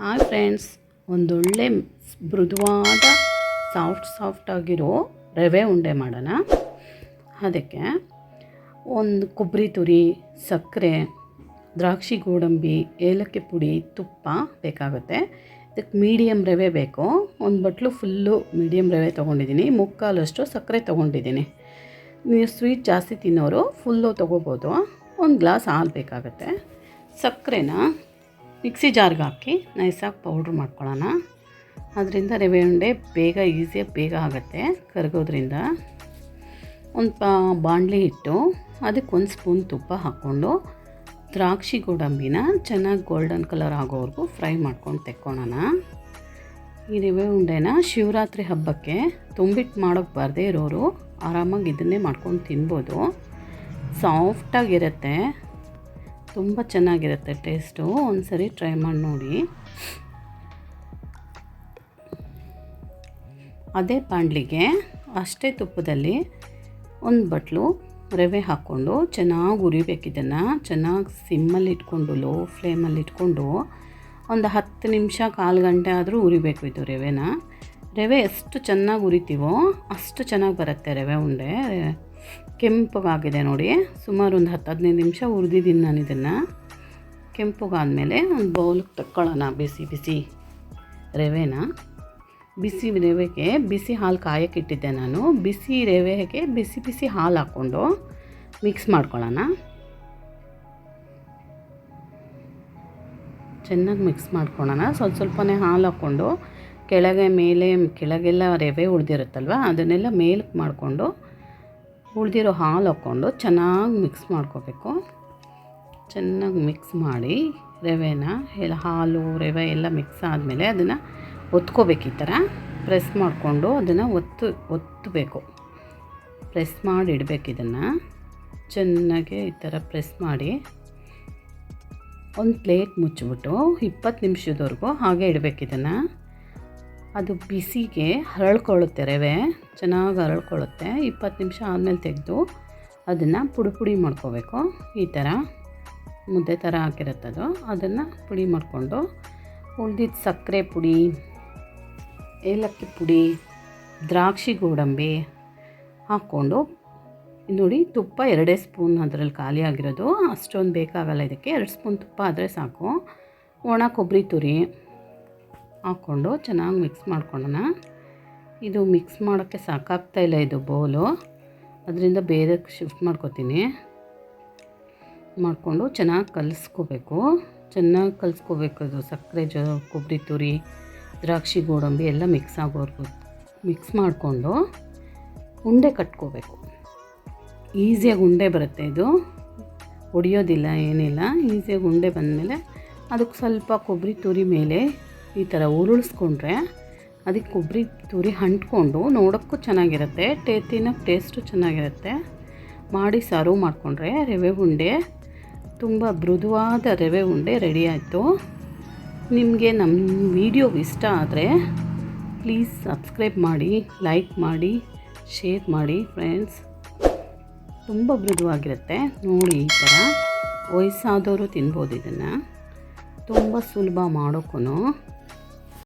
Hi friends, ಒಂದೊಳ್ಳೆ ಮೃದುವಾದ soft ಆಗಿರೋ ರವೆ ಉಂಡೆ ಮಾಡೋಣ. ಅದಕ್ಕೆ ಒಂದು ಕೊಬ್ಬರಿ ತುರಿ, ಸಕ್ಕರೆ, ದ್ರಾಕ್ಷಿ ಗೋಡಂಬಿ, ಏಲಕ್ಕಿ ಪುಡಿ, ತುಪ್ಪ ಬೇಕಾಗುತ್ತೆ. ಇದಕ್ಕೆ ಮೀಡಿಯಮ್ ರವೆ ಬೇಕು. ಒಂದು ಬಟ್ಲು ಫುಲ್ಲು ಮೀಡಿಯಮ್ ರವೆ ತೊಗೊಂಡಿದ್ದೀನಿ. ಮುಕ್ಕಾಲಷ್ಟು ಸಕ್ಕರೆ ತೊಗೊಂಡಿದ್ದೀನಿ. ನೀವು ಸ್ವೀಟ್ ಜಾಸ್ತಿ ತಿನ್ನೋರು ಫುಲ್ಲು ತೊಗೋಬೋದು. ಒಂದು ಗ್ಲಾಸ್ ಹಾಲು ಬೇಕಾಗುತ್ತೆ. ಸಕ್ಕರೆನ ಮಿಕ್ಸಿ ಜಾರ್ಗೆ ಹಾಕಿ ನೈಸಾಗಿ ಪೌಡ್ರ್ ಮಾಡ್ಕೊಳ್ಳೋಣ. ಅದರಿಂದ ರವೆ ಉಂಡೆ ಈಸಿಯಾಗಿ ಬೇಗ ಆಗುತ್ತೆ ಕರಗೋದ್ರಿಂದ. ಒಂದು ಬಾಣಲಿ ಇಟ್ಟು ಅದಕ್ಕೆ 1 ಸ್ಪೂನ್ ತುಪ್ಪ ಹಾಕ್ಕೊಂಡು ದ್ರಾಕ್ಷಿ ಗೋಡಂಬಿನ ಚೆನ್ನಾಗಿ ಗೋಲ್ಡನ್ ಕಲರ್ ಆಗೋವರೆಗೂ ಫ್ರೈ ಮಾಡ್ಕೊಂಡು ತೆಕ್ಕೊಳ್ಳೋಣ. ಈ ರವೆ ಉಂಡೆನ ಶಿವರಾತ್ರಿ ಹಬ್ಬಕ್ಕೆ ತುಂಬಿಟ್ಟು ಮಾಡೋಕ್ಕೆ ಬರದೇ ಇರೋರು ಆರಾಮಾಗಿ ಇದನ್ನೇ ಮಾಡ್ಕೊಂಡು ತಿನ್ಬೋದು. ಸಾಫ್ಟಾಗಿರುತ್ತೆ, ತುಂಬ ಚೆನ್ನಾಗಿರುತ್ತೆ ಟೇಸ್ಟು. ಒಂದು ಸರಿ ಟ್ರೈ ಮಾಡಿ ನೋಡಿ. ಅದೇ ಬಾಣಲಿಗೆ ಅಷ್ಟೇ ತುಪ್ಪದಲ್ಲಿ 1 ಬಟ್ಲು ರವೆ ಹಾಕ್ಕೊಂಡು ಚೆನ್ನಾಗಿ ಹುರಿಬೇಕು. ಇದನ್ನು ಚೆನ್ನಾಗಿ ಸಿಮ್ಮಲ್ಲಿ ಇಟ್ಕೊಂಡು ಲೋ ಫ್ಲೇಮಲ್ಲಿ ಇಟ್ಕೊಂಡು ಒಂದು 10 ನಿಮಿಷ, ಕಾಲು ಗಂಟೆ ಆದರೂ ಹುರಿಬೇಕು ಇದು ರವೆನ. ರವೆ ಎಷ್ಟು ಚೆನ್ನಾಗಿ ಹುರಿತೀವೋ ಅಷ್ಟು ಚೆನ್ನಾಗಿ ಬರುತ್ತೆ ರವೆ ಉಂಡೆ. ಕೆಂಪಗಾಗಿದೆ ನೋಡಿ, ಸುಮಾರು ಒಂದು 10-15 ನಿಮಿಷ ಹುರಿದಿದ್ದೀನಿ ನಾನು ಇದನ್ನು. ಕೆಂಪಗಾದಮೇಲೆ ಒಂದು ಬೌಲಿಗೆ ತಕ್ಕೊಳ್ಳೋಣ ಬಿಸಿ ರವೆನ. ಬಿಸಿ ರವೆಗೆ ಬಿಸಿ ಹಾಲು ಕಾಯಕ್ಕಿಟ್ಟಿದ್ದೆ ನಾನು. ಬಿಸಿ ರವೆಗೆ ಬಿಸಿ ಹಾಲು ಹಾಕ್ಕೊಂಡು ಮಿಕ್ಸ್ ಮಾಡ್ಕೊಳ್ಳೋಣ. ಚೆನ್ನಾಗಿ ಮಿಕ್ಸ್ ಮಾಡ್ಕೊಳ್ಳೋಣ. ಸ್ವಲ್ಪನೇ ಹಾಲು ಹಾಕ್ಕೊಂಡು ಕೆಳಗೆಲ್ಲ ರವೆ ಉಳಿದಿರುತ್ತಲ್ವ, ಅದನ್ನೆಲ್ಲ ಮೇಲಕ್ಕೆ ಮಾಡಿಕೊಂಡು ಉಳಿದಿರೋ ಹಾಲು ಹಾಕ್ಕೊಂಡು ಚೆನ್ನಾಗಿ ಮಿಕ್ಸ್ ಮಾಡ್ಕೋಬೇಕು. ಚೆನ್ನಾಗಿ ಮಿಕ್ಸ್ ಮಾಡಿ ರವೆನ ಹಾಲು ರವೆ ಎಲ್ಲ ಮಿಕ್ಸ್ ಆದಮೇಲೆ ಅದನ್ನು ಒತ್ಕೋಬೇಕು. ಈ ಥರ ಪ್ರೆಸ್ ಮಾಡಿಕೊಂಡು ಅದನ್ನು ಒತ್ತಬೇಕು. ಪ್ರೆಸ್ ಮಾಡಿ ಇಡಬೇಕು. ಇದನ್ನು ಚೆನ್ನಾಗಿ ಈ ಥರ ಪ್ರೆಸ್ ಮಾಡಿ ಒಂದು ಪ್ಲೇಟ್ ಮುಚ್ಚಿಬಿಟ್ಟು 20 ನಿಮಿಷದವರೆಗೂ ಹಾಗೆ ಇಡಬೇಕು. ಇದನ್ನು ಅದು ಬಿಸಿಗೆ ಹರಳ್ಕೊಳ್ಳುತ್ತೆ, ರವೆ ಚೆನ್ನಾಗಿ ಹರಳ್ಕೊಳ್ಳುತ್ತೆ. 20 ನಿಮಿಷ ಆದಮೇಲೆ ತೆಗೆದು ಅದನ್ನು ಪುಡಿ ಮಾಡ್ಕೋಬೇಕು. ಈ ಥರ ಮುದ್ದೆ ಥರ ಹಾಕಿರುತ್ತದು, ಅದನ್ನು ಪುಡಿ ಮಾಡಿಕೊಂಡು ಉಳಿದಿದ್ದ ಸಕ್ಕರೆ ಪುಡಿ, ಏಲಕ್ಕಿ ಪುಡಿ, ದ್ರಾಕ್ಷಿ ಗೋಡಂಬಿ ಹಾಕ್ಕೊಂಡು ನೋಡಿ, ತುಪ್ಪ 2 ಸ್ಪೂನ್ ಅದರಲ್ಲಿ ಖಾಲಿ ಆಗಿರೋದು. ಅಷ್ಟೊಂದು ಬೇಕಾಗಲ್ಲ ಇದಕ್ಕೆ. 2 ಸ್ಪೂನ್ ತುಪ್ಪ ಆದರೆ ಸಾಕು. ಒಣ ಕೊಬ್ಬರಿ ತುರಿ ಹಾಕ್ಕೊಂಡು ಚೆನ್ನಾಗಿ ಮಿಕ್ಸ್ ಮಾಡ್ಕೊಳ್ಳೋಣ. ಇದು ಮಿಕ್ಸ್ ಮಾಡೋಕ್ಕೆ ಸಾಕಾಗ್ತಾಯಿಲ್ಲ ಇದು ಬೌಲು, ಅದರಿಂದ ಬೇರೆ ಶಿಫ್ಟ್ ಮಾಡ್ಕೊತೀನಿ. ಮಾಡಿಕೊಂಡು ಚೆನ್ನಾಗಿ ಕಲಿಸ್ಕೋಬೇಕು. ಇದು ಸಕ್ಕರೆ ಕೊಬ್ಬರಿ ತುರಿ, ದ್ರಾಕ್ಷಿ ಗೋಡಂಬಿ ಎಲ್ಲ ಮಿಕ್ಸ್ ಆಗೋವರೆಗೂ ಮಿಕ್ಸ್ ಮಾಡಿಕೊಂಡು ಉಂಡೆ ಕಟ್ಕೋಬೇಕು. ಈಸಿಯಾಗಿ ಉಂಡೆ ಬರುತ್ತೆ. ಇದು ಒಡೆಯೋದಿಲ್ಲ, ಏನಿಲ್ಲ. ಈಸಿಯಾಗಿ ಉಂಡೆ ಬಂದಮೇಲೆ ಅದಕ್ಕೆ ಸ್ವಲ್ಪ ಕೊಬ್ಬರಿ ತುರಿ ಮೇಲೆ ಈ ಥರ ಉರುಳಿಸ್ಕೊಂಡ್ರೆ ಅದಕ್ಕೆ ಕೊಬ್ಬರಿ ತುರಿ ಅಂಟ್ಕೊಂಡು ನೋಡೋಕ್ಕೂ ಚೆನ್ನಾಗಿರುತ್ತೆ, ತಿನ್ನೋಕ್ಕೆ ಟೇಸ್ಟು ಚೆನ್ನಾಗಿರುತ್ತೆ. ಮಾಡಿ ಸರ್ವ್ ಮಾಡಿಕೊಂಡ್ರೆ ರವೆ ಉಂಡೆ, ತುಂಬ ಮೃದುವಾದ ರವೆ ಉಂಡೆ ರೆಡಿ ಆಯಿತು. ನಿಮಗೆ ನಮ್ಮ ವಿಡಿಯೋ ಇಷ್ಟ ಆದರೆ ಪ್ಲೀಸ್ ಸಬ್ಸ್ಕ್ರೈಬ್ ಮಾಡಿ, ಲೈಕ್ ಮಾಡಿ, ಶೇರ್ ಮಾಡಿ ಫ್ರೆಂಡ್ಸ್. ತುಂಬ ಮೃದುವಾಗಿರುತ್ತೆ ನೋಡಿ. ಈ ಥರ ವಯಸ್ಸಾದವರು ತಿನ್ಬೋದು ಇದನ್ನು. ತುಂಬ ಸುಲಭ ಮಾಡೋಕ್ಕೂ.